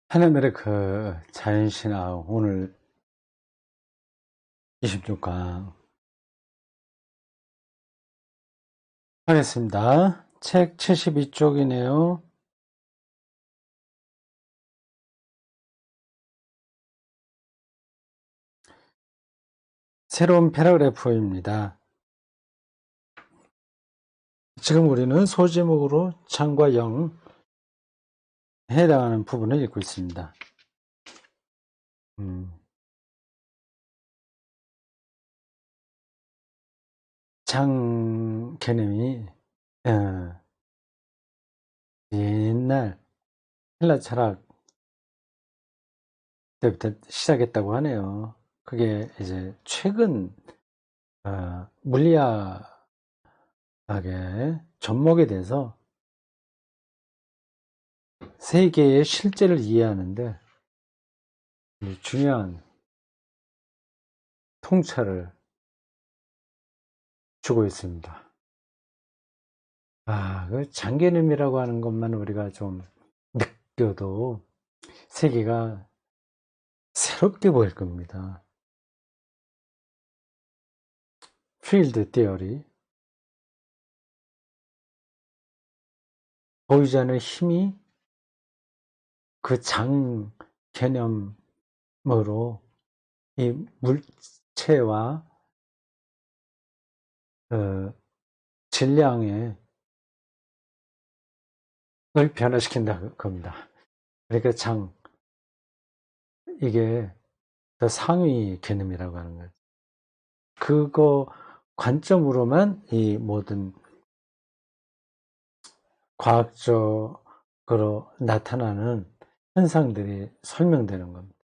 하나멜의 그 자연신학 오늘 26강 하겠습니다. 책 72쪽이네요. 새로운 패러그래프입니다. 지금 우리는 소제목으로 창과 영에 해당하는 부분을 읽고 있습니다. 장 개념이 옛날 헬라 철학 때부터 시작했다고 하네요. 그게 이제 최근 물리학의 접목에 대해서 세계의 실제를 이해하는데 중요한 통찰을 주고 있습니다. 그 장개념이라고 하는 것만 우리가 좀 느껴도 세계가 새롭게 보일 겁니다. 필드 티어리, 보이지 않는 힘이 그 장 개념으로 이 물체와 질량을 변화시킨다 겁니다. 그러니까 이게 더 상위 개념이라고 하는 거죠. 그거 관점으로만 이 모든 과학적으로 나타나는 현상들이 설명되는 겁니다.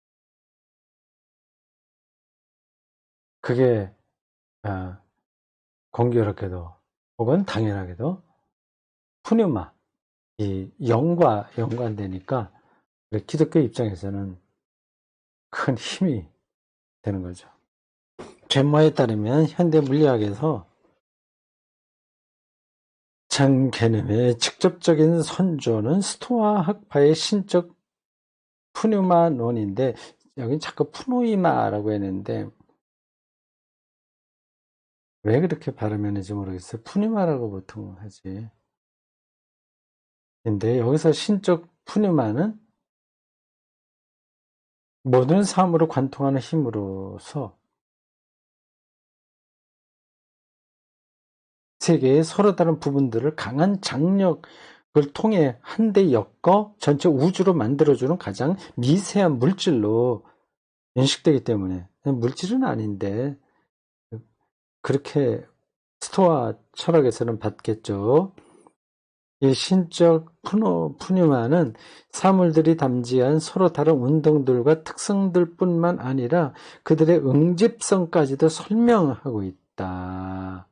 그게 공교롭게도 혹은 당연하게도 푸뉴마, 이 영과 연관되니까 기독교 입장에서는 큰 힘이 되는 거죠. 젬마에 따르면 현대 물리학에서 장 개념의 직접적인 선조는 스토아 학파의 신적 푸뉴마론인데, 여긴 자꾸 푸노이마라고 했는데 왜 그렇게 발음했는지 모르겠어요. 푸뉴마라고 보통 하지. 근데 여기서 신적 푸뉴마는 모든 삶으로 관통하는 힘으로서 세계의 서로 다른 부분들을 강한 장력을 통해 한데 엮어 전체 우주로 만들어주는 가장 미세한 물질로 인식되기 때문에, 물질은 아닌데 그렇게 스토아 철학에서는 받겠죠. 이 신적 푸뉴마는 사물들이 담지한 서로 다른 운동들과 특성들 뿐만 아니라 그들의 응집성까지도 설명하고 있다.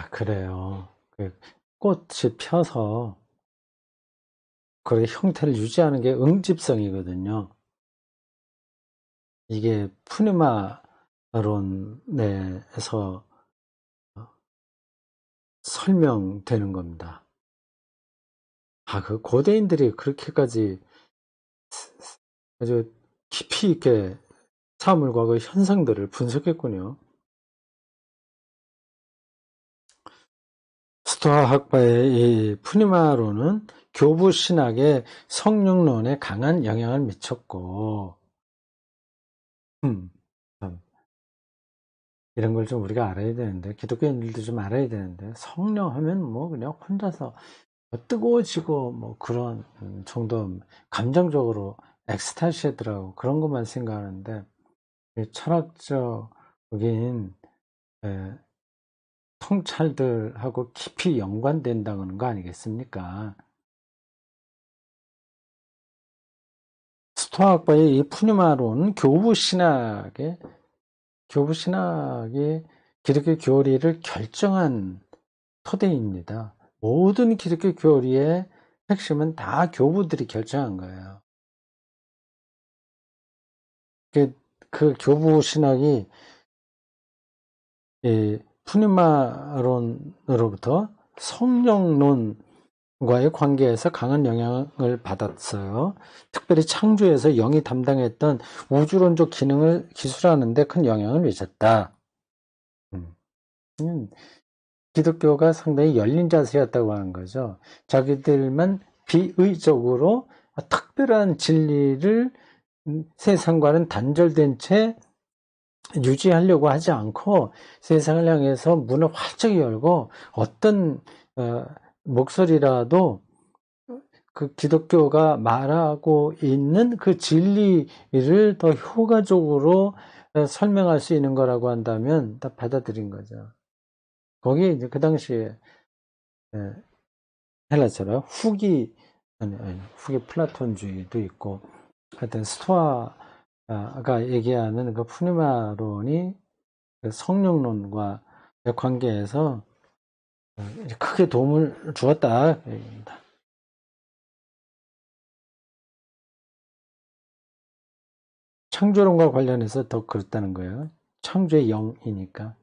그래요. 꽃이 펴서 그 형태를 유지하는 게 응집성이거든요. 이게 푸뉴마론에서 설명되는 겁니다. 그 고대인들이 그렇게까지 아주 깊이 있게 사물과 그 현상들을 분석했군요. 스토아 학파의 이 푸니마론은 교부 신학의 성령론에 강한 영향을 미쳤고, 이런 걸 좀 우리가 알아야 되는데, 기독교인들도 좀 알아야 되는데, 성령 하면 뭐 그냥 혼자서 뜨거워지고 뭐 그런 정도, 감정적으로 엑스타시하더라고 그런 것만 생각하는데, 철학적인 통찰들하고 깊이 연관된다는 거 아니겠습니까? 스토아학파의 이 푸뉴마론 교부신학이 기독교 교리를 결정한 토대입니다. 모든 기독교 교리의 핵심은 다 교부들이 결정한 거예요. 그 교부신학이 이 푸뉴마론으로부터 성령론 과의 관계에서 강한 영향을 받았어요. 특별히 창조에서 영이 담당했던 우주론적 기능을 기술하는 데 큰 영향을 미쳤다. 기독교가 상당히 열린 자세였다고 하는 거죠. 자기들만 비의적으로 특별한 진리를 세상과는 단절된 채 유지하려고 하지 않고 세상을 향해서 문을 활짝 열고 어떤 목소리라도 그 기독교가 말하고 있는 그 진리를 더 효과적으로 설명할 수 있는 거라고 한다면 다 받아들인 거죠. 거기에 이제 그 당시에 헬라처럼 후기 플라톤주의도 있고 하여튼 스토아가 얘기하는 그 푸니마론이 그 성령론과 관계에서 크게 도움을 주었다. 얘기입니다. 창조론과 관련해서 더 그렇다는 거예요. 창조의 영이니까.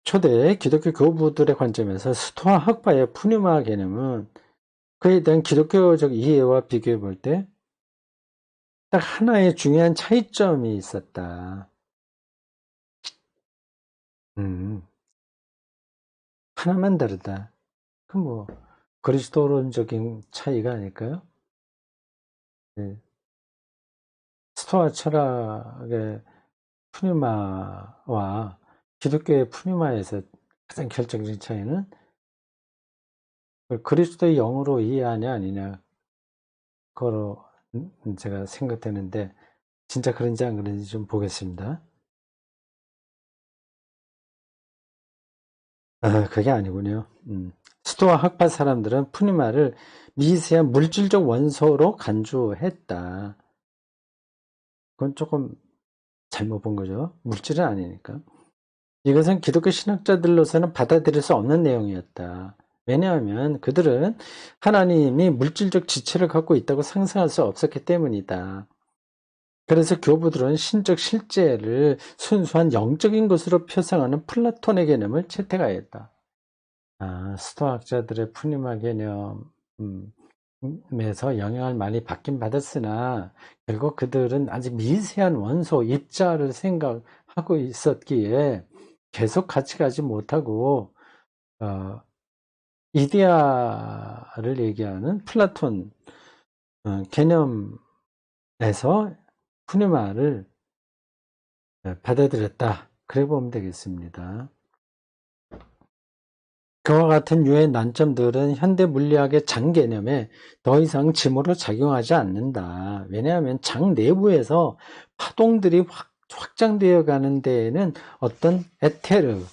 초대 기독교 교부들의 관점에서 스토아 학파의 푸니마 개념은 그에 대한 기독교적 이해와 비교해 볼 때 딱 하나의 중요한 차이점이 있었다. 하나만 다르다. 그럼 뭐 그리스도론적인 차이가 아닐까요? 네. 스토아 철학의 푸니마와 기독교의 푸니마에서 가장 결정적인 차이는 그리스도의 영으로 이해하냐 아니냐 그거로 제가 생각되는데 진짜 그런지 안 그런지 좀 보겠습니다. 그게 아니군요. 스토아 학파 사람들은 푸니마를 미세한 물질적 원소로 간주했다. 그건 조금 잘못 본 거죠. 물질은 아니니까. 이것은 기독교 신학자들로서는 받아들일 수 없는 내용이었다. 왜냐하면 그들은 하나님이 물질적 지체를 갖고 있다고 상상할 수 없었기 때문이다. 그래서 교부들은 신적 실제를 순수한 영적인 것으로 표상하는 플라톤의 개념을 채택하였다. 스토아학자들의 푸니마 개념에서 영향을 많이 받긴 받았으나 결국 그들은 아주 미세한 원소 입자를 생각하고 있었기에 계속 같이 가지 못하고 이데아를 얘기하는 플라톤 개념에서 푸니마를 받아들였다. 그래 보면 되겠습니다. 그와 같은 유의 난점들은 현대 물리학의 장 개념에 더 이상 짐으로 작용하지 않는다. 왜냐하면 장 내부에서 파동들이 확장되어 가는 데에는 어떤 에테르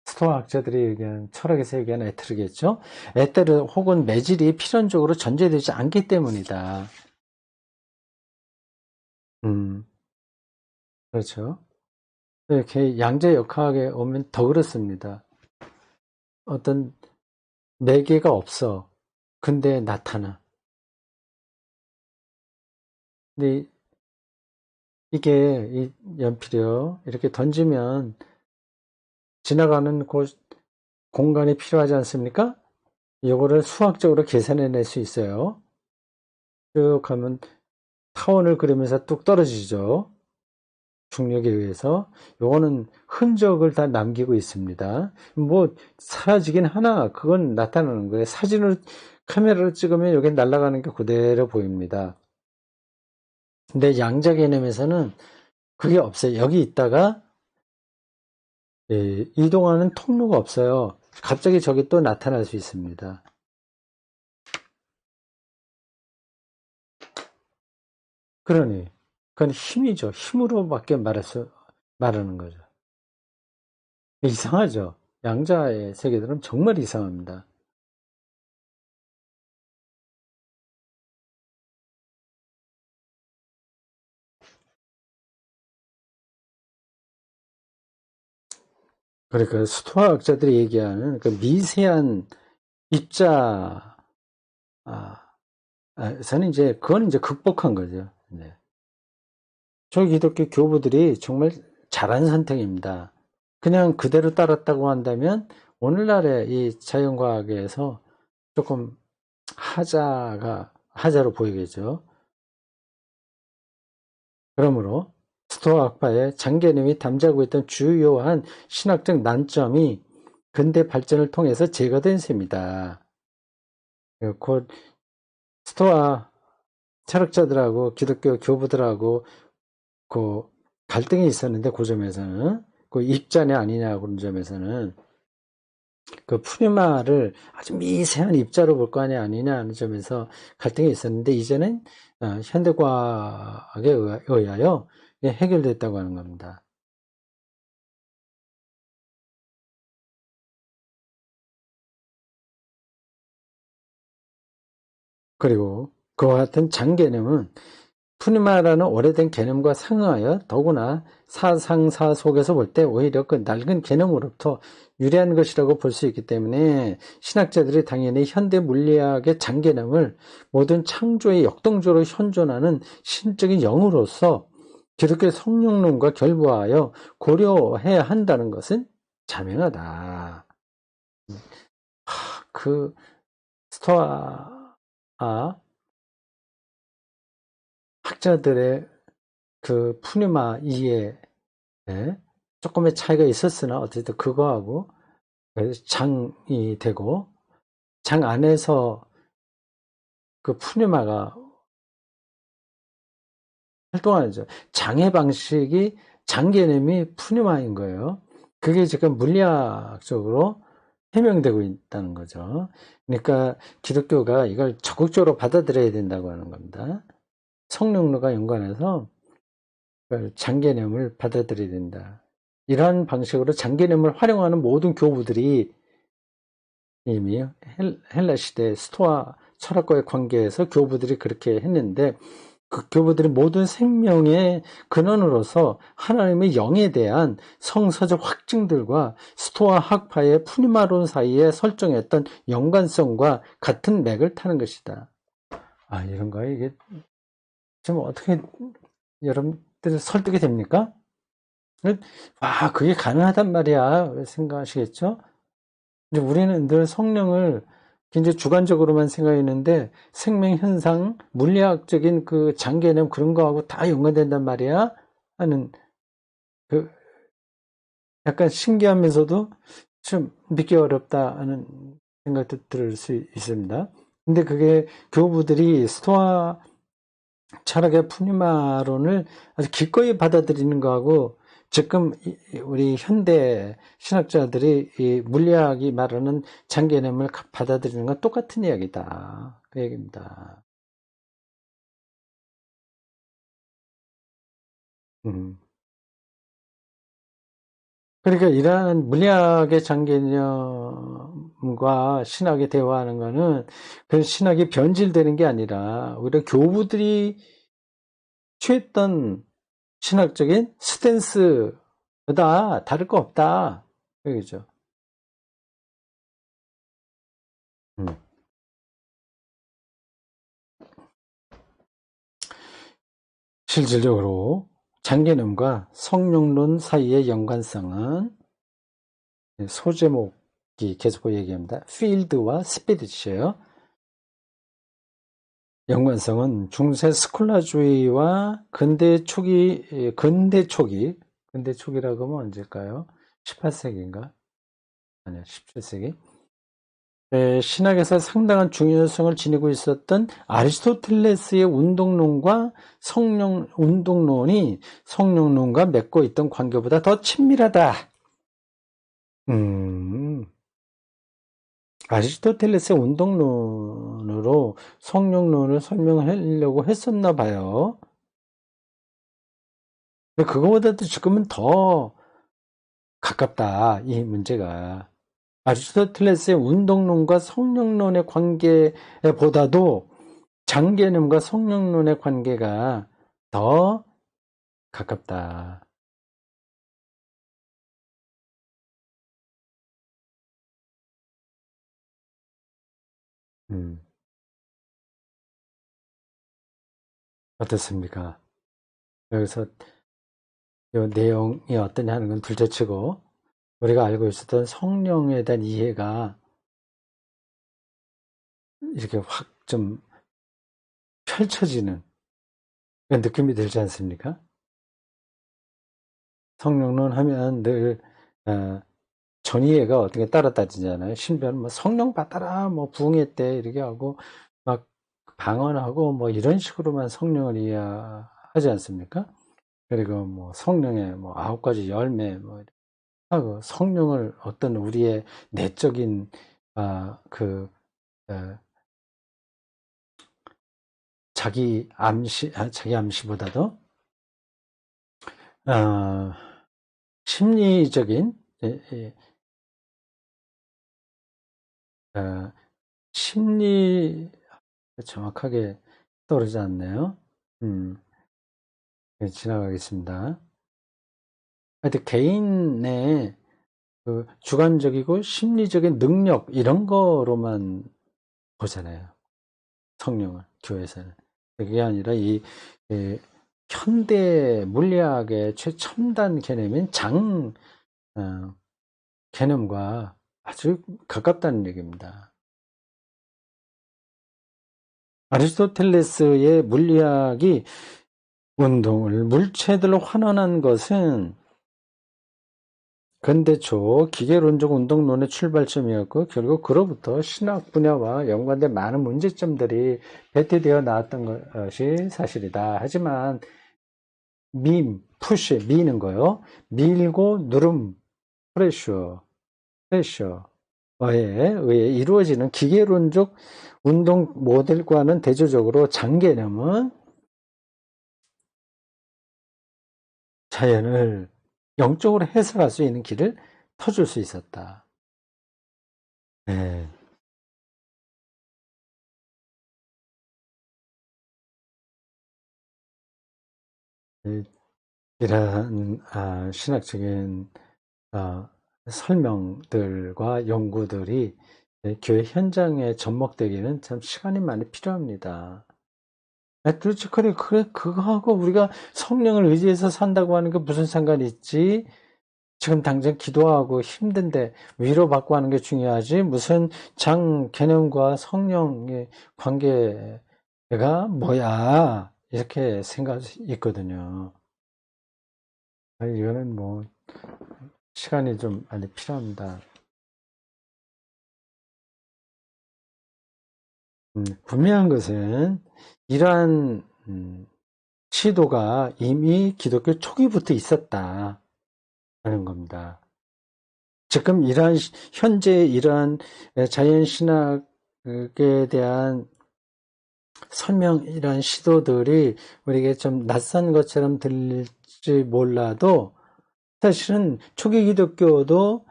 스토아학자들이 얘기하는 철학에서 얘기하는 에테르겠죠. 에테르 혹은 매질이 필연적으로 전제되지 않기 때문이다. 그렇죠. 이렇게 양자역학에 오면 더 그렇습니다. 어떤 매개가 없어. 근데 나타나. 근데 이게 이 연필이요. 이렇게 던지면 지나가는 곳 공간이 필요하지 않습니까? 이거를 수학적으로 계산해낼 수 있어요. 쭉 가면 타원을 그리면서 뚝 떨어지죠. 중력에 의해서. 요거는 흔적을 다 남기고 있습니다. 뭐 사라지긴 하나 그건 나타나는 거예요. 사진을 카메라로 찍으면 여기 날아가는 게 그대로 보입니다. 근데 양자 개념에서는 그게 없어요. 여기 있다가 이동하는 통로가 없어요. 갑자기 저기 또 나타날 수 있습니다. 그러니 그건 힘이죠. 힘으로밖에 말하는 거죠. 이상하죠. 양자의 세계들은 정말 이상합니다. 그러니까 수토학자들이 얘기하는 그 미세한 입자, 저는 그건 이제 극복한 거죠. 네. 초기독교 교부들이 정말 잘한 선택입니다. 그냥 그대로 따랐다고 한다면 오늘날의 이 자연과학에서 조금 하자로 보이겠죠. 그러므로 스토아 학파의 장개념이 담자고 있던 주요한 신학적 난점이 근대 발전을 통해서 제거된 셈이다. 곧 스토아 철학자들하고 기독교 교부들하고 그 갈등이 있었는데 그 점에서는 그 입자냐 아니냐 그런 점에서는 그 푸르마를 아주 미세한 입자로 볼 거 아니냐 하는 점에서 갈등이 있었는데 이제는 현대과학에 의하여 해결됐다고 하는 겁니다. 그리고 그와 같은 장개념은 푸르마라는 오래된 개념과 상응하여 더구나 사상사 속에서 볼 때 오히려 그 낡은 개념으로부터 유래한 것이라고 볼 수 있기 때문에 신학자들이 당연히 현대 물리학의 장개념을 모든 창조의 역동적으로 현존하는 신적인 영으로서 기독교 성령론과 결부하여 고려해야 한다는 것은 자명하다. 그 스토아 학자들의 그 푸뉴마 이해 조금의 차이가 있었으나 어쨌든 그거하고 장이 되고 장 안에서 그 푸뉴마가 활동하죠. 장의 방식이 장 개념이 푸뉴마인 거예요. 그게 지금 물리학적으로 해명되고 있다는 거죠. 그러니까 기독교가 이걸 적극적으로 받아들여야 된다고 하는 겁니다. 성령론과 연관해서 장개념을 받아들여야 된다. 이러한 방식으로 장개념을 활용하는 모든 교부들이 이미 헬라 시대 스토아 철학과의 관계에서 교부들이 그렇게 했는데 그 교부들이 모든 생명의 근원으로서 하나님의 영에 대한 성서적 확증들과 스토아 학파의 푸니마론 사이에 설정했던 연관성과 같은 맥을 타는 것이다. 이런 거예요. 이게 좀 어떻게 여러분들 설득이 됩니까? 그게 가능하단 말이야. 생각하시겠죠? 이제 우리는 늘 성령을 굉장히 주관적으로만 생각했는데 생명 현상, 물리학적인 그 장개념 그런 거하고 다 연관된단 말이야. 하는 그 약간 신기하면서도 좀 믿기 어렵다 하는 생각도 들을 수 있습니다. 근데 그게 교부들이 스토아 철학의 푸니마론을 아주 기꺼이 받아들이는 거하고 지금 우리 현대 신학자들이 이 물리학이 말하는 장개념을 받아들이는 건 똑같은 이야기다. 그 얘기입니다. 그러니까 이러한 물리학의 장개념과 신학이 대화하는 거는 그 신학이 변질되는 게 아니라 오히려 교부들이 취했던 신학적인 스탠스보다 다를 거 없다. 그죠? 음. 실질적으로 장개념과 성령론 사이의 연관성은 소제목이 계속 얘기합니다. 필드와 스피릿이에요. 연관성은 중세 스콜라주의와 근대 초기라고 하면 언제일까요? 18세기인가? 아니요, 17세기. 신학에서 상당한 중요성을 지니고 있었던 아리스토텔레스의 운동론과 운동론이 성령론과 맺고 있던 관계보다 더 친밀하다. 아리스토텔레스의 운동론으로 성령론을 설명하려고 했었나 봐요. 근데 그거보다도 지금은 더 가깝다, 이 문제가. 아리스토텔레스의 운동론과 성령론의 관계보다도 장개념과 성령론의 관계가 더 가깝다. 음, 어떻습니까? 여기서 내용이 어떠냐 하는 건 둘째치고 우리가 알고 있었던 성령에 대한 이해가 이렇게 확 좀 펼쳐지는 그런 느낌이 들지 않습니까? 성령론 하면 늘 전이해가 어떻게 따라다니잖아요. 신변 뭐 성령 받아라 뭐 부흥회 때 이렇게 하고 막 방언하고 뭐 이런 식으로만 성령을 이해하지 않습니까? 그리고 뭐 성령의 뭐 9가지 열매 뭐 하고 성령을 어떤 우리의 내적인 그 자기 암시보다도 심리적인 심리 정확하게 떠오르지 않네요. 지나가겠습니다. 하여튼 개인의 그 주관적이고 심리적인 능력 이런 거로만 보잖아요. 성령을 교회에서는. 그게 아니라 이 현대 물리학의 최첨단 개념인 개념과 아주 가깝다는 얘기입니다. 아리스토텔레스의 물리학이 운동을 물체들로 환원한 것은 근대 초 기계론적 운동론의 출발점이었고 결국 그로부터 신학 분야와 연관된 많은 문제점들이 배치되어 나왔던 것이 사실이다. 하지만 미는 거요. 밀고 누름, 프레셔에 의해 이루어지는 기계론적 운동 모델과는 대조적으로 장개념은 자연을 영적으로 해석할 수 있는 길을 터줄 수 있었다. 네. 이러한 신학적인 설명들과 연구들이 교회 현장에 접목되기는 참 시간이 많이 필요합니다. 도대체 그래 그거하고 우리가 성령을 의지해서 산다고 하는 게 무슨 상관이 있지? 지금 당장 기도하고 힘든데 위로받고 하는 게 중요하지 무슨 장 개념과 성령의 관계가 뭐야 이렇게 생각이 있거든요. 이거는 뭐 시간이 좀 많이 필요합니다. 분명한 것은 이러한 시도가 이미 기독교 초기부터 있었다 하는 겁니다. 지금 현재 이러한 자연신학에 대한 설명, 이러한 시도들이 우리에게 좀 낯선 것처럼 들릴지 몰라도 사실은 초기 기독교도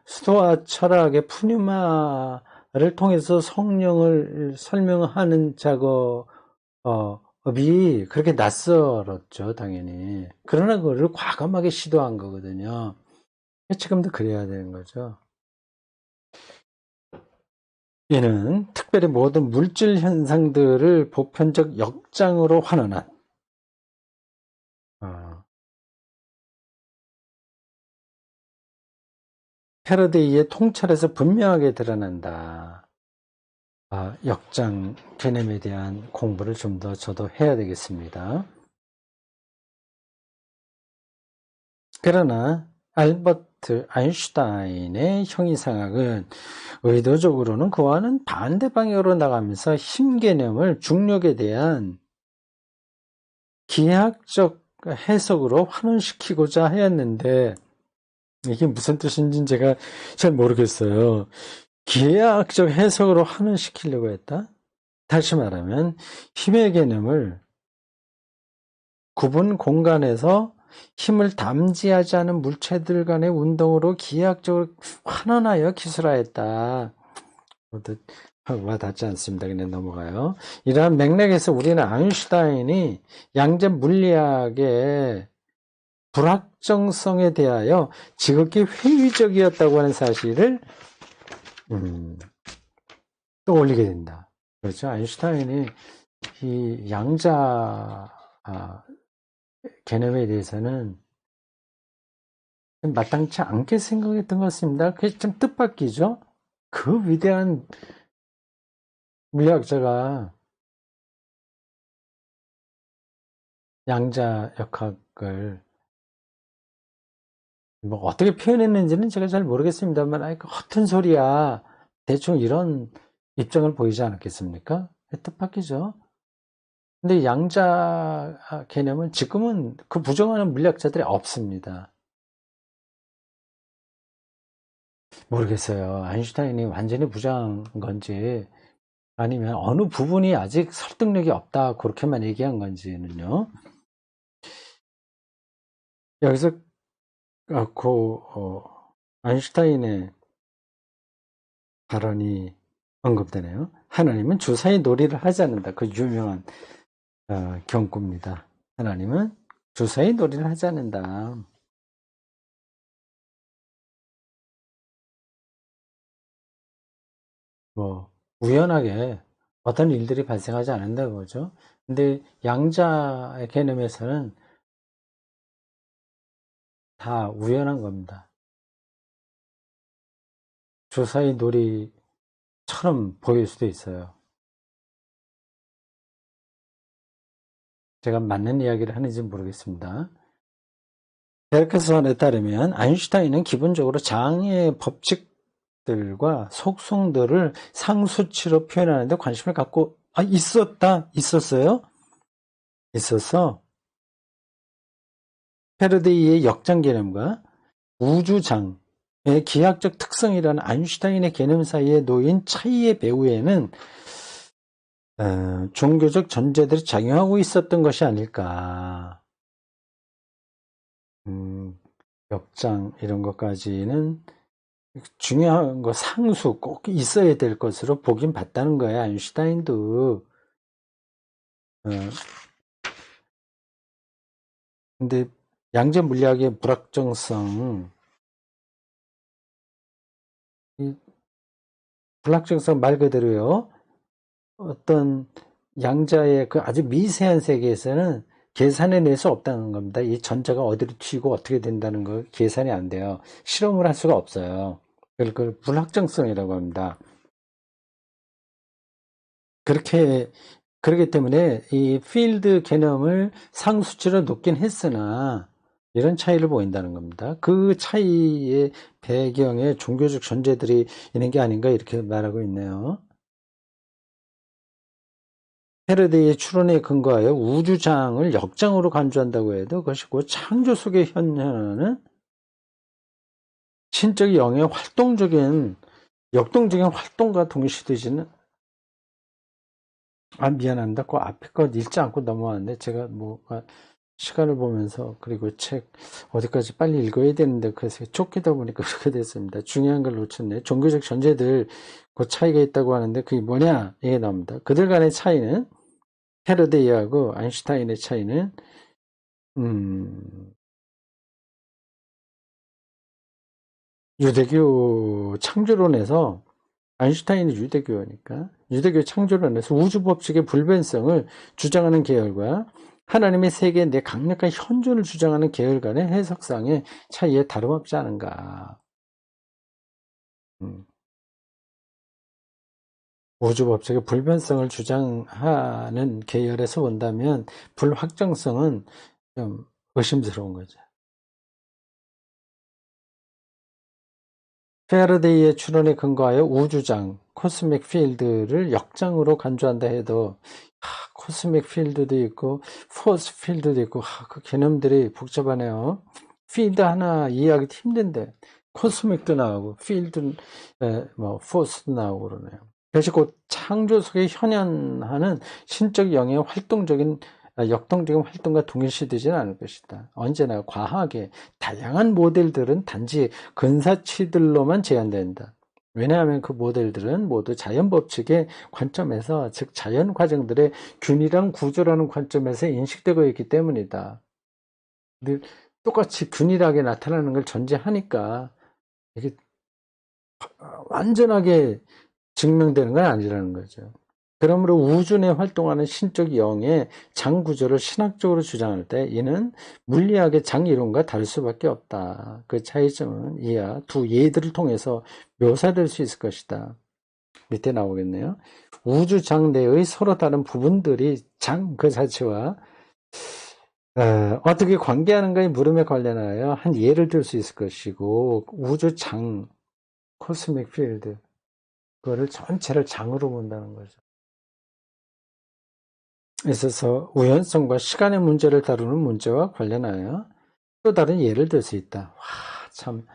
스토아 철학의 푸뉴마를 통해서 성령을 설명하는 작업이 그렇게 낯설었죠, 당연히. 그러나 그거를 과감하게 시도한 거거든요. 지금도 그래야 되는 거죠. 이는 특별히 모든 물질 현상들을 보편적 역장으로 환원한 패러데이의 통찰에서 분명하게 드러난다. 역장 개념에 대한 공부를 좀 더 저도 해야 되겠습니다. 그러나 알버트 아인슈타인의 형이상학은 의도적으로는 그와는 반대 방향으로 나가면서 힘 개념을 중력에 대한 기하학적 해석으로 환원시키고자 하였는데 이게 무슨 뜻인지 제가 잘 모르겠어요. 기하학적 해석으로 환원시키려고 했다? 다시 말하면 힘의 개념을 구분 공간에서 힘을 담지하지 않은 물체들 간의 운동으로 기하학적으로 환원하여 기술화했다. 와닿지 않습니다. 그냥 넘어가요. 이러한 맥락에서 우리는 아인슈타인이 양자 물리학의 불확정성에 대하여 지극히 회의적이었다고 하는 사실을 떠올리게 된다. 그렇죠. 아인슈타인이 이 양자 개념에 대해서는 마땅치 않게 생각했던 것 같습니다. 그게 좀 뜻밖이죠? 그 위대한 물리학자가 양자역학을 뭐 어떻게 표현했는지는 제가 잘 모르겠습니다만, 아이, 그 허튼 소리야. 대충 이런 입장을 보이지 않았겠습니까? 뜻밖이죠. 근데 양자 개념은 지금은 그 부정하는 물리학자들이 없습니다. 모르겠어요. 아인슈타인이 완전히 부정한 건지 아니면 어느 부분이 아직 설득력이 없다 그렇게만 얘기한 건지는요. 여기서 아인슈타인의 발언이 언급되네요. 하나님은 주사위 놀이를 하지 않는다. 그 유명한 경고입니다. 하나님은 주사위 놀이를 하지 않는다. 뭐 우연하게 어떤 일들이 발생하지 않는다고 그러죠. 근데 양자의 개념에서는 다 우연한 겁니다. 주사위 놀이처럼 보일 수도 있어요. 제가 맞는 이야기를 하는지 모르겠습니다. 베르크선에 따르면 아인슈타인은 기본적으로 장의 법칙들과 속성들을 상수치로 표현하는 데 관심을 갖고 있었어요? 있었어. 페르데이의 역장 개념과 우주장의 기하학적 특성이라는 아인슈타인의 개념 사이에 놓인 차이의 배후에는 종교적 전제들이 작용하고 있었던 것이 아닐까. 역장 이런 것까지는 중요한 거 상수 꼭 있어야 될 것으로 보긴 봤다는 거예요. 아인슈타인도. 근데 양자 물리학의 불확정성, 이 불확정성 말 그대로요. 어떤 양자의 그 아주 미세한 세계에서는 계산해낼 수 없다는 겁니다. 이 전자가 어디로 튀고 어떻게 된다는 거 계산이 안 돼요. 실험을 할 수가 없어요. 그걸 불확정성이라고 합니다. 그렇기 때문에 이 필드 개념을 상수치로 놓긴 했으나 이런 차이를 보인다는 겁니다. 그 차이의 배경에 종교적 전제들이 있는 게 아닌가 이렇게 말하고 있네요. 헤르데이의 추론에 근거하여 우주장을 역장으로 간주한다고 해도 그것이 곧 창조 속에 현현하는 신적 영의 활동적인 역동적인 활동과 동시되지는 미안합니다. 그 앞에 거 읽지 않고 넘어왔는데 제가 시간을 보면서 그리고 책 어디까지 빨리 읽어야 되는데 그래서 쫓기다 보니까 그렇게 됐습니다. 중요한 걸 놓쳤네. 종교적 전제들 그 차이가 있다고 하는데 그게 뭐냐 이게 나옵니다. 그들 간의 차이는 헤르데이하고 아인슈타인의 차이는 유대교 창조론에서 아인슈타인이 유대교니까 유대교 창조론에서 우주 법칙의 불변성을 주장하는 계열과 하나님의 세계에 내 강력한 현존을 주장하는 계열 간의 해석상의 차이에 다름없지 않은가. 우주 법칙의 불변성을 주장하는 계열에서 본다면 불확정성은 좀 의심스러운 거죠. 페라데이의 추론에 근거하여 우주장, 코스믹 필드를 역장으로 간주한다 해도 코스믹 필드도 있고 포스 필드도 있고 그 개념들이 복잡하네요. 필드 하나 이해하기 힘든데 코스믹도 나오고 필드, 포스도 나오고 그러네요. 그것이 곧 창조 속에 현현하는 신적 영의 활동적인 역동적인 활동과 동일시되지는 않을 것이다. 언제나 과학의 다양한 모델들은 단지 근사치들로만 제한된다. 왜냐하면 그 모델들은 모두 자연 법칙의 관점에서, 즉 자연 과정들의 균일한 구조라는 관점에서 인식되고 있기 때문이다. 늘 똑같이 균일하게 나타나는 걸 전제하니까 이게 완전하게 증명되는 건 아니라는 거죠. 그러므로 우주 내 활동하는 신적 영의 장 구조를 신학적으로 주장할 때 이는 물리학의 장 이론과 다를 수밖에 없다. 그 차이점은 이하 두 예들을 통해서 묘사될 수 있을 것이다. 밑에 나오겠네요. 우주 장 내의 서로 다른 부분들이 장 그 자체와 어떻게 관계하는가의 물음에 관련하여 한 예를 들 수 있을 것이고, 우주 장, 코스믹 필드, 그거를 전체를 장으로 본다는 거죠. 있어서 우연성과 시간의 문제를 다루는 문제와 관련하여 또 다른 예를 들 수 있다. 와, 참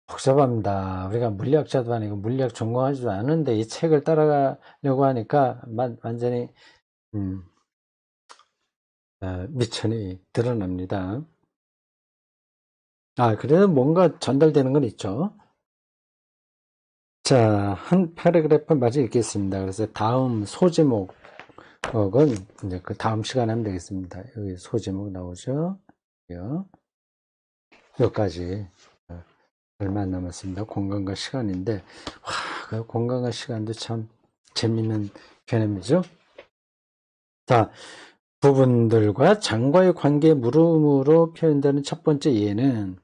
복잡합니다. 우리가 물리학자도 아니고 물리학 전공하지도 않은데 이 책을 따라가려고 하니까 완전히 미천이 드러납니다. 그래도 뭔가 전달되는 건 있죠. 자, 한 패러그래프 마저 읽겠습니다. 그래서 다음 소제목은 이제 그 다음 시간에 하면 되겠습니다. 여기 소제목 나오죠. 여기까지 얼마 안 남았습니다. 공간과 시간인데, 그 공간과 시간도 참 재밌는 개념이죠. 자, 부분들과 장과의 관계 물음으로 표현되는 첫 번째 예는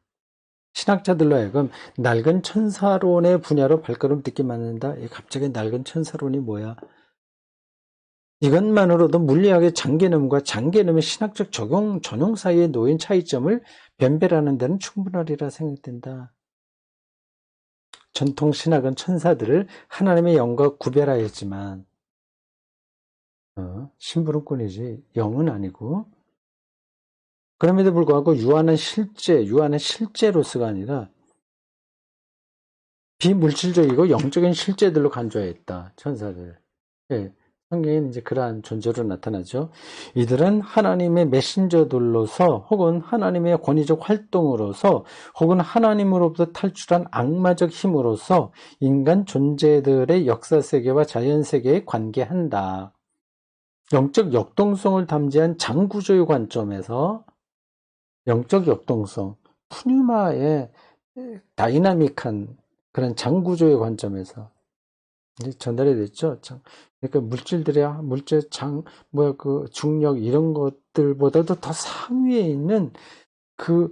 신학자들로 하여금 낡은 천사론의 분야로 발걸음 딛게 만든다. 갑자기 낡은 천사론이 뭐야? 이것만으로도 물리학의 장개념과 장개념의 신학적 적용 전용 사이에 놓인 차이점을 변별하는 데는 충분하리라 생각된다. 전통 신학은 천사들을 하나님의 영과 구별하였지만 심부름꾼이지 영은 아니고, 그럼에도 불구하고 유한한 실제로서가 아니라 비물질적이고 영적인 실제들로 간주하였다. 천사들. 예, 성경에는 이제 그러한 존재로 나타나죠. 이들은 하나님의 메신저들로서 혹은 하나님의 권위적 활동으로서 혹은 하나님으로부터 탈출한 악마적 힘으로서 인간 존재들의 역사세계와 자연세계에 관계한다. 영적 역동성을 담지한 장구조의 관점에서 영적 역동성, 푸뉴마의 다이나믹한 그런 장구조의 관점에서 이제 전달이 됐죠. 그러니까 물질 중력 이런 것들보다도 더 상위에 있는 그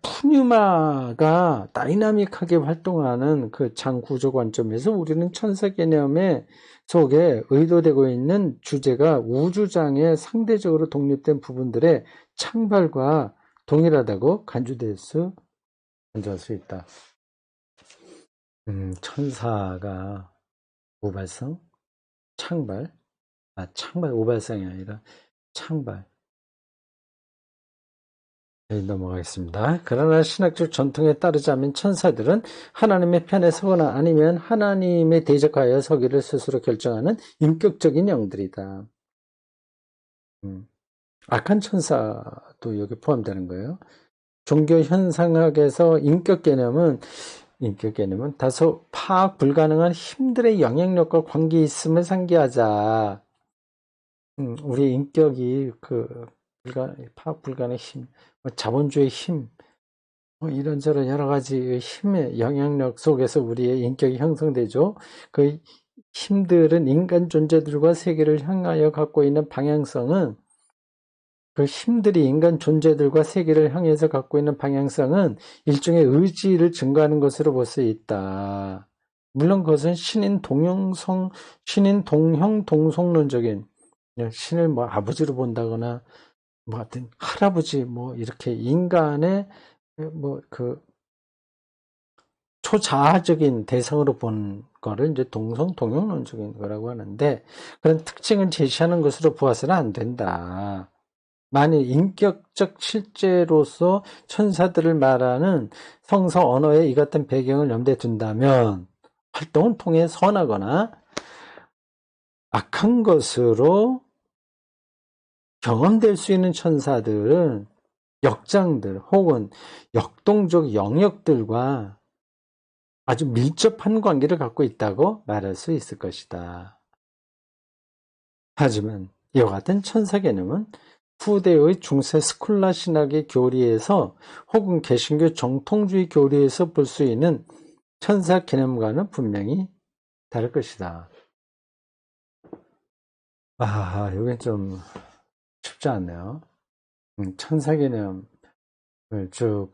푸뉴마가 다이나믹하게 활동하는 그 장구조 관점에서 우리는 천사 개념의 속에 의도되고 있는 주제가 우주장에 상대적으로 독립된 부분들의 창발과 동일하다고 간주할 수 있다. 천사가 우발성, 창발, 우발성이 아니라 창발. 네, 넘어가겠습니다. 그러나 신학적 전통에 따르자면 천사들은 하나님의 편에 서거나 아니면 하나님에 대적하여 서기를 스스로 결정하는 인격적인 영들이다. 악한 천사도 여기 포함되는 거예요. 종교 현상학에서 인격 개념은 다소 파악 불가능한 힘들의 영향력과 관계 있음을 상기하자. 우리 인격이 파악 불가능한 힘, 자본주의 힘, 이런저런 여러 가지 힘의 영향력 속에서 우리의 인격이 형성되죠. 그 힘들은 인간 존재들과 세계를 향하여 갖고 있는 방향성은, 그 힘들이 인간 존재들과 세계를 향해서 갖고 있는 방향성은 일종의 의지를 증거하는 것으로 볼 수 있다. 물론 그것은 신인 동형 동성론적인, 신을 아버지로 본다거나 하여튼 할아버지 이렇게 인간의 초자아적인 대상으로 본 거를 이제 동형론적인 거라고 하는데, 그런 특징을 제시하는 것으로 보아서는 안 된다. 만일 인격적 실제로서 천사들을 말하는 성서 언어의 이 같은 배경을 염두에 둔다면 활동을 통해 선하거나 악한 것으로 경험될 수 있는 천사들은 역장들 혹은 역동적 영역들과 아주 밀접한 관계를 갖고 있다고 말할 수 있을 것이다. 하지만 이와 같은 천사 개념은 후대의 중세 스콜라 신학의 교리에서 혹은 개신교 정통주의 교리에서 볼 수 있는 천사 개념과는 분명히 다를 것이다. 여긴 좀 쉽지 않네요. 천사 개념을 쭉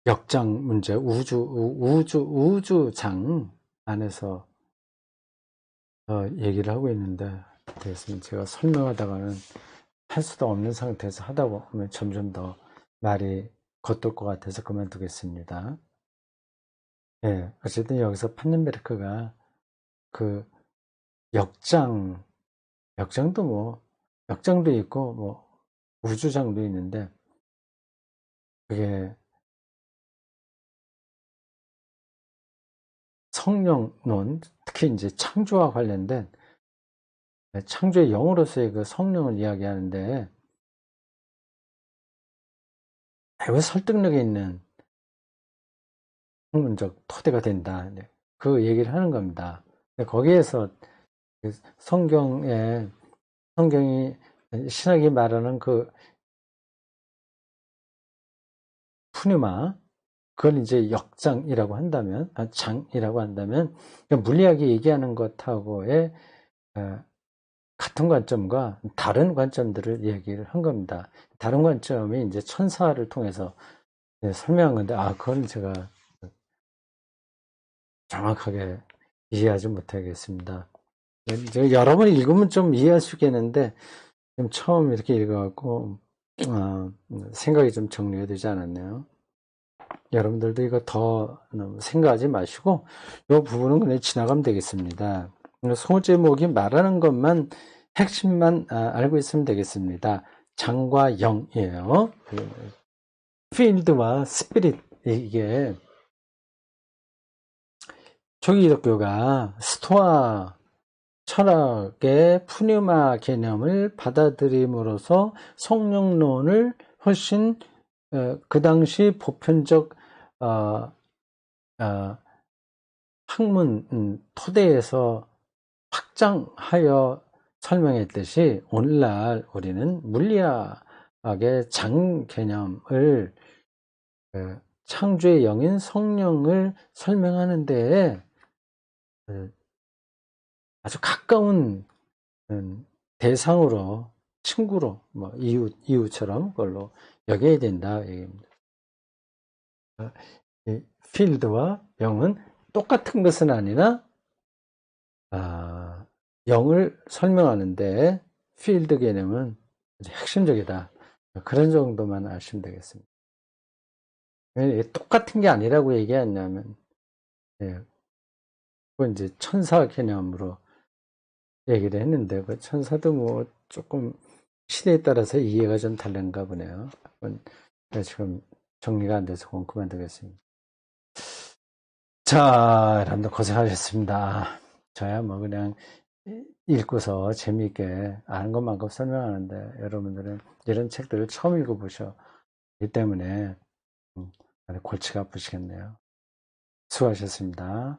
역장 문제, 우주장 안에서 얘기를 하고 있는데, 되겠습니다. 제가 설명하다가는 할 수도 없는 상태에서 하다 보면 점점 더 말이 겉돌 것 같아서 그만두겠습니다. 예, 어쨌든 여기서 판넨베르크가 그 역장도 역장도 있고, 우주장도 있는데, 그게 성령론, 특히 이제 창조와 관련된 창조의 영으로서의 그 성령을 이야기하는데 매우 설득력 있는 학문적 토대가 된다. 그 얘기를 하는 겁니다. 거기에서 성경이 신학이 말하는 그 푸뉴마, 그걸 이제 역장이라고 한다면, 장이라고 한다면, 물리학이 얘기하는 것하고의 같은 관점과 다른 관점들을 얘기를 한 겁니다. 다른 관점이 이제 천사를 통해서 설명한 건데, 그건 제가 정확하게 이해하지 못하겠습니다. 여러 번 읽으면 좀 이해할 수 있겠는데, 처음 이렇게 읽어갖고, 생각이 좀 정리가 되지 않았네요. 여러분들도 이거 더 생각하지 마시고, 이 부분은 그냥 지나가면 되겠습니다. 소제목이 말하는 것만, 핵심만 알고 있으면 되겠습니다. 장과 영이에요. 필드와 스피릿, 이게 초기 기독교가 스토아 철학의 푸뉴마 개념을 받아들임으로써 성령론을 훨씬 그 당시 보편적 학문 토대에서 확장하여 설명했듯이 오늘날 우리는 물리학의 장 개념을 창조의 영인 성령을 설명하는 데에 아주 가까운 대상으로, 친구로, 이웃처럼 그걸로 여겨야 된다. 필드와 영은 똑같은 것은 아니나, 영을 설명하는데 필드 개념은 핵심적이다. 그런 정도만 아시면 되겠습니다. 똑같은 게 아니라고 얘기했냐면, 그건 이제 천사 개념으로 얘기를 했는데, 그 천사도 조금 시대에 따라서 이해가 좀 다른가 보네요. 지금 정리가 안 돼서 그만두겠습니다. 자, 여러분들 고생하셨습니다. 저야 그냥 읽고서 재미있게 아는 것만큼 설명하는데, 여러분들은 이런 책들을 처음 읽어보셨기 때문에 골치가 아프시겠네요. 수고하셨습니다.